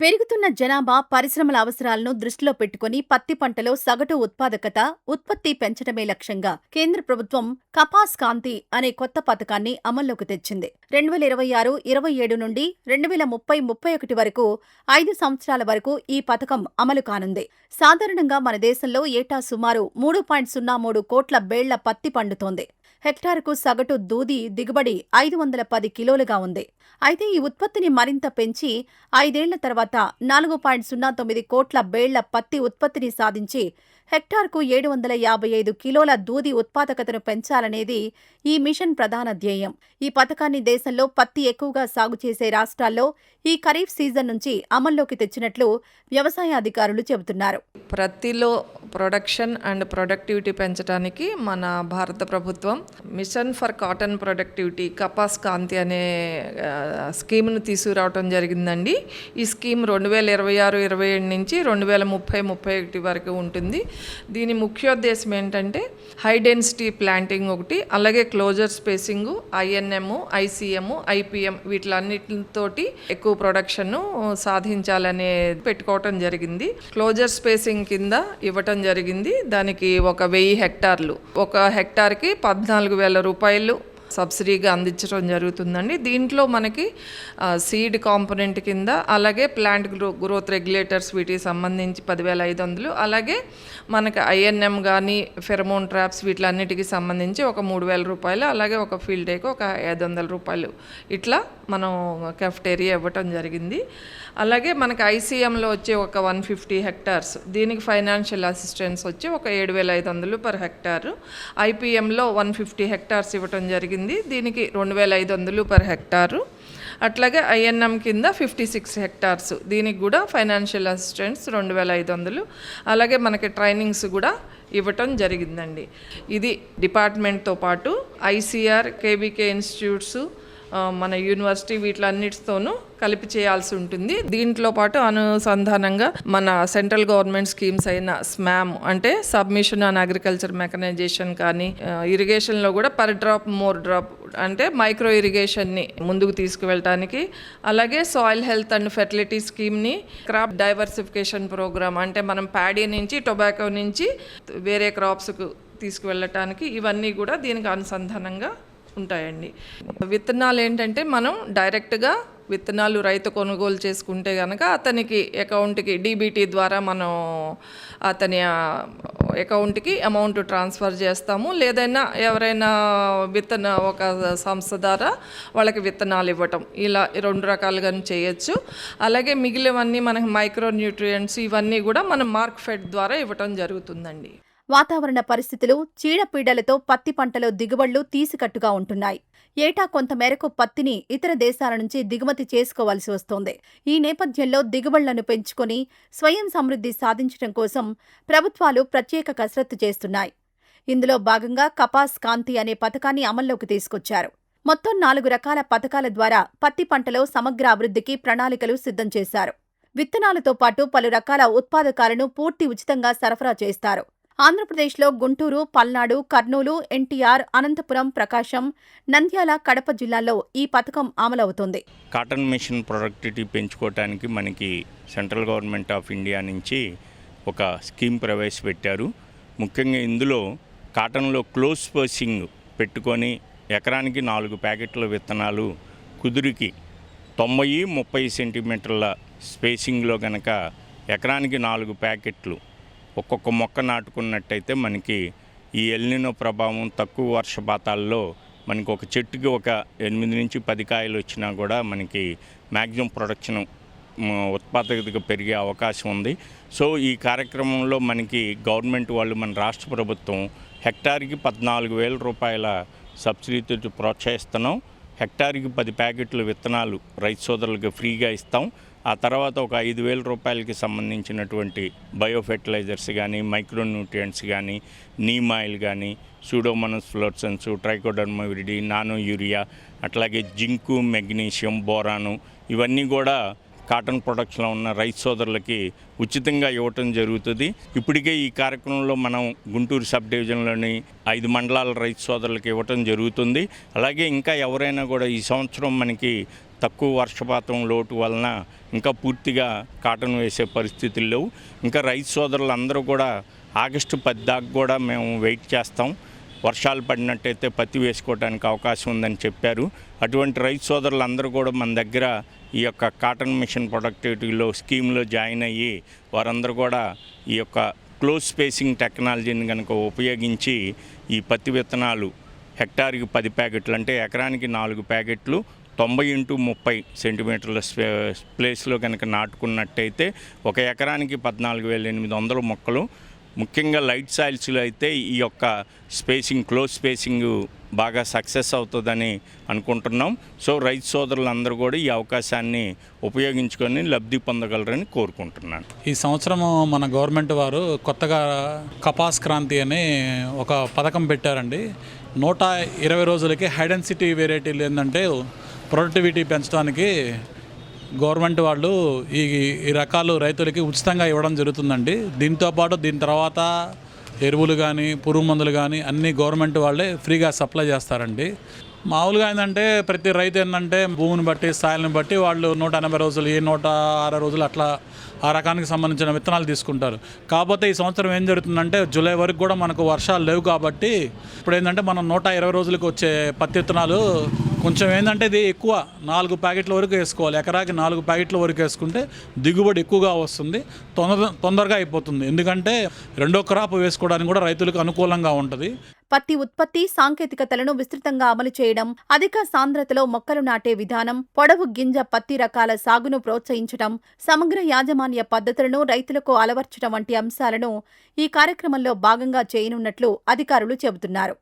పెరుగుతున్న జనాభా, పరిశ్రమల అవసరాలను దృష్టిలో పెట్టుకుని పత్తి పంటలో సగటు ఉత్పాదకత, ఉత్పత్తి పెంచడమే లక్ష్యంగా కేంద్ర ప్రభుత్వం కపాస్ కాంతి అనే కొత్త పథకాన్ని అమల్లోకి తెచ్చింది. 2026-27 నుండి 2030-31 వరకు 5 సంవత్సరాల వరకు ఈ పథకం అమలు కానుంది. సాధారణంగా మన దేశంలో ఏటా సుమారు 3.03 కోట్ల బేళ్ల పత్తి పండుతోంది. హెక్టారుకు సగటు దూది దిగుబడి 510 కిలోలుగా ఉంది. అయితే ఈ ఉత్పత్తిని మరింత పెంచి 5 ఏళ్ల తర్వాత 4.09 కోట్ల బేళ్ల పత్తి ఉత్పత్తిని సాధించి హెక్టార్కు 755 కిలోల దూది ఉత్పాదకతను పెంచాలనేది ఈ మిషన్ ప్రధాన ధ్యేయం. ఈ పథకాన్ని దేశంలో పత్తి ఎక్కువగా సాగు చేసే రాష్ట్రాల్లో ఈ ఖరీఫ్ సీజన్ నుంచి అమల్లోకి తెచ్చినట్లు వ్యవసాయ అధికారులు చెబుతున్నారు. ప్రత్తిలో ప్రొడక్షన్ అండ్ ప్రొడక్టివిటీ పెంచడానికి మన భారత ప్రభుత్వం mission for cotton productivity Kapas Kanti అనే స్కీమ్ను తీసుకురావడం జరిగిందండి. ఈ స్కీమ్ 2026-27 నుంచి 2030-31 వరకు ఉంటుంది. దీని ముఖ్యోద్దేశం ఏంటంటే హై డెన్సిటీ ప్లాంటింగ్ ఒకటి, అలాగే closer spacing, INM, ICM, IPM వీటిలన్నిటితోటి ఎక్కువ ప్రొడక్షన్ను సాధించాలనే పెట్టుకోవటం జరిగింది. క్లోజర్ స్పేసింగ్ కింద ఇవ్వటం జరిగింది. దానికి 1000 హెక్టార్లు, ఒక హెక్టార్కి 14,000 రూపాయలు సబ్సిడీగా అందించడం జరుగుతుందండి. దీంట్లో మనకి సీడ్ కాంపోనెంట్ కింద, అలాగే ప్లాంట్ గ్రోత్ రెగ్యులేటర్స్ వీటికి సంబంధించి 10,500, అలాగే మనకి INM కానీ ఫెరమోన్ ట్రాప్స్ వీటిలన్నిటికీ సంబంధించి ఒక 3,000 రూపాయలు, అలాగే ఒక ఫీల్డ్ డేకి ఒక 500 రూపాయలు ఇట్లా మనం కెఫ్టేరియా ఇవ్వటం జరిగింది. అలాగే మనకి ICMలో వచ్చే ఒక 150 హెక్టార్స్, దీనికి ఫైనాన్షియల్ అసిస్టెన్స్ వచ్చి ఒక 7,500 పర్ హెక్టారు. IPMలో 150 హెక్టార్స్ ఇవ్వటం జరిగింది, దీనికి 2,500 పర్ హెక్టారు. అట్లాగే INM కింద 56 హెక్టార్స్, దీనికి కూడా ఫైనాన్షియల్ అసిస్టెన్స్ 2,500. అలాగే మనకి ట్రైనింగ్స్ కూడా ఇవ్వటం జరిగిందండి. ఇది డిపార్ట్మెంట్తో పాటు ICR, KVK ఇన్స్టిట్యూట్స్, మన యూనివర్సిటీ వీటిలన్నిటితోనూ కలిపి చేయాల్సి ఉంటుంది. దీంట్లో పాటు అనుసంధానంగా మన సెంట్రల్ గవర్నమెంట్ స్కీమ్స్ అయిన SMAM అంటే సబ్మిషన్ ఆన్ అగ్రికల్చర్ మెకనైజేషన్ కానీ, ఇరిగేషన్లో కూడా పర్ డ్రాప్ మోర్ డ్రాప్ అంటే మైక్రో ఇరిగేషన్ని ముందుకు తీసుకువెళ్ళటానికి, అలాగే సాయిల్ హెల్త్ అండ్ ఫెర్టిలిటీ స్కీమ్ని, క్రాప్ డైవర్సిఫికేషన్ ప్రోగ్రామ్ అంటే మనం ప్యాడీ నుంచి టొబాకో నుంచి వేరే క్రాప్స్కు తీసుకువెళ్ళటానికి, ఇవన్నీ కూడా దీనికి అనుసంధానంగా ఉంటాయండి. విత్తనాలు ఏంటంటే మనం డైరెక్ట్గా విత్తనాలు రైతు కొనుగోలు చేసుకుంటే కనుక అతనికి అకౌంట్కి DBT ద్వారా మనం అతని అకౌంట్కి అమౌంట్ ట్రాన్స్ఫర్ చేస్తాము. లేదైనా ఎవరైనా ఒక సంస్థ ద్వారా వాళ్ళకి విత్తనాలు ఇవ్వటం, ఇలా 2 రకాలుగా చేయొచ్చు. అలాగే మిగిలినవన్నీ మనకి మైక్రో న్యూట్రియంట్స్ ఇవన్నీ కూడా మనం మార్క్ఫెడ్ ద్వారా ఇవ్వటం జరుగుతుందండి. వాతావరణ పరిస్థితులు, చీడపీడలతో పత్తి పంటలో దిగుబడులు తీసికట్టుగా ఉంటున్నాయి. ఏటా కొంతమేరకు పత్తిని ఇతర దేశాల నుంచి దిగుమతి చేసుకోవాల్సి వస్తోంది. ఈ నేపథ్యంలో దిగుబడులను పెంచుకొని స్వయం సమృద్ధి సాధించడం కోసం ప్రభుత్వాలు ప్రత్యేక కసరత్తు చేస్తున్నాయి. ఇందులో భాగంగా కపాస్ కాంతి అనే పథకాన్ని అమల్లోకి తీసుకొచ్చారు. మొత్తం 4 రకాల పథకాల ద్వారా పత్తి పంటలో సమగ్ర అభివృద్ధికి ప్రణాళికలు సిద్ధం చేశారు. విత్తనాలతో పాటు పలు రకాల ఉత్పాదకాలను పూర్తి ఉచితంగా సరఫరా చేస్తారు. ఆంధ్రప్రదేశ్లో గుంటూరు, పల్నాడు, కర్నూలు, NTR, అనంతపురం, ప్రకాశం, నంద్యాల, కడప జిల్లాల్లో ఈ పథకం అమలవుతోంది. కాటన్ మిషన్ ప్రొడక్టివిటీ పెంచుకోవడానికి మనకి సెంట్రల్ గవర్నమెంట్ ఆఫ్ ఇండియా నుంచి ఒక స్కీమ్ ప్రవేశపెట్టారు. ముఖ్యంగా ఇందులో కాటన్లో క్లోజ్ స్పేసింగ్ పెట్టుకొని ఎకరానికి 4 ప్యాకెట్ల విత్తనాలు కుదురికి 90-30 సెంటీమీటర్ల స్పేసింగ్లో కనుక ఎకరానికి 4 ప్యాకెట్లు ఒక్కొక్క మొక్క నాటుకున్నట్టయితే మనకి ఈ ఎల్నినో ప్రభావం, తక్కువ వర్షపాతాల్లో మనకి ఒక చెట్టుకి ఒక 8-10 కాయలు వచ్చినా కూడా మనకి మ్యాక్సిమం ప్రొడక్షన్ ఉత్పాదకతగా పెరిగే అవకాశం ఉంది. సో ఈ కార్యక్రమంలో మనకి గవర్నమెంట్ వాళ్ళు, మన రాష్ట్ర ప్రభుత్వం హెక్టార్కి 14,000 రూపాయల సబ్సిడీతో ప్రోత్సహిస్తున్నాం. హెక్టార్కి 10 ప్యాకెట్లు విత్తనాలు రైతు సోదరులకు ఫ్రీగా ఇస్తాం. ఆ తర్వాత ఒక 5,000 రూపాయలకి సంబంధించినటువంటి బయోఫెర్టిలైజర్స్ కానీ, మైక్రో న్యూట్రియంట్స్ కానీ, నీమ్ ఆయిల్ కానీ, Pseudomonas fluorescence, trichoderma viride, nano urea, అట్లాగే జింకు, మెగ్నీషియం, బోరాను ఇవన్నీ కూడా కాటన్ ప్రొడక్షన్లో ఉన్న రైతు సోదరులకి ఉచితంగా ఇవ్వటం జరుగుతుంది. ఇప్పటికే ఈ కార్యక్రమంలో మనం గుంటూరు సబ్ డివిజన్లోని 5 మండలాల రైతు సోదరులకు ఇవ్వటం జరుగుతుంది. అలాగే ఇంకా ఎవరైనా కూడా ఈ సంవత్సరం మనకి తక్కువ వర్షపాతం లోటు వలన ఇంకా పూర్తిగా కాటన్ వేసే పరిస్థితులు లేవు. ఇంకా రైతు సోదరులందరూ కూడా ఆగస్టు 10 దాకా కూడా మేము వెయిట్ చేస్తాం. వర్షాలు పడినట్టయితే పత్తి వేసుకోవడానికి అవకాశం ఉందని చెప్పారు. అటువంటి రైతు సోదరులందరూ కూడా మన దగ్గర ఈ యొక్క కాటన్ మిషన్ ప్రొడక్టివిటీలో స్కీమ్లో జాయిన్ అయ్యి వారందరూ కూడా ఈ యొక్క క్లోజ్ స్పేసింగ్ టెక్నాలజీని కనుక ఉపయోగించి ఈ పత్తి విత్తనాలు హెక్టార్కి 10 ప్యాకెట్లు అంటే ఎకరానికి 4 ప్యాకెట్లు 90x30 సెంటీమీటర్ల ప్లేస్లో కనుక నాటుకున్నట్టయితే ఒక ఎకరానికి 14,800 మొక్కలు. ముఖ్యంగా లైట్ సాయిల్స్లో అయితే ఈ యొక్క స్పేసింగ్ క్లోజ్ స్పేసింగ్ బాగా సక్సెస్ అవుతుందని అనుకుంటున్నాం. సో రైతు సోదరులందరూ కూడా ఈ అవకాశాన్ని ఉపయోగించుకొని లబ్ధి పొందగలరని కోరుకుంటున్నాను. ఈ సంవత్సరము మన గవర్నమెంట్ వారు కొత్తగా కపాస్ క్రాంతి అని ఒక పథకం పెట్టారండి. 120 రోజులకి హైడెన్సిటీ వెరైటీలు ఏంటంటే ప్రొడక్టివిటీ పెంచడానికి గవర్నమెంట్ వాళ్ళు ఈ రకాలు రైతులకి ఉచితంగా ఇవ్వడం జరుగుతుందండి. దీంతోపాటు దీని తర్వాత ఎరువులు కానీ పురుగు మందులు కానీ అన్నీ గవర్నమెంట్ వాళ్ళే ఫ్రీగా సప్లై చేస్తారండి. మామూలుగా ఏంటంటే ప్రతి రైతు ఏంటంటే భూమిని బట్టి స్థాయిని బట్టి వాళ్ళు 180 రోజులు 106 రోజులు అట్లా ఆ రకానికి సంబంధించిన విత్తనాలు తీసుకుంటారు. కాకపోతే ఈ సంవత్సరం ఏం జరుగుతుందంటే జూలై వరకు కూడా మనకు వర్షాలు లేవు కాబట్టి ఇప్పుడు ఏంటంటే మనం 120 రోజులకు వచ్చే పత్తి విత్తనాలు కొంచెం ఏంటంటే ఇది ఎక్కువ 4 ప్యాకెట్ల వరకు వేసుకోవాలి. ఎకరాకి 4 ప్యాకెట్ల వరకు వేసుకుంటే దిగుబడి ఎక్కువగా వస్తుంది, తొందరగా అయిపోతుంది. ఎందుకంటే రెండో క్రాప్ వేసుకోవడానికి కూడా రైతులకు అనుకూలంగా ఉంటుంది. పత్తి ఉత్పత్తి సాంకేతికతలను విస్తృతంగా అమలు చేయడం, అధిక సాంద్రతలో మొక్కలు నాటే విధానం, పొడవు గింజ పత్తి రకాల సాగును ప్రోత్సహించడం, సమగ్ర యాజమాన్య పద్ధతులను రైతులకు అలవర్చడం వంటి అంశాలను ఈ కార్యక్రమంలో భాగంగా చేయనున్నట్లు అధికారులు చెబుతున్నారు.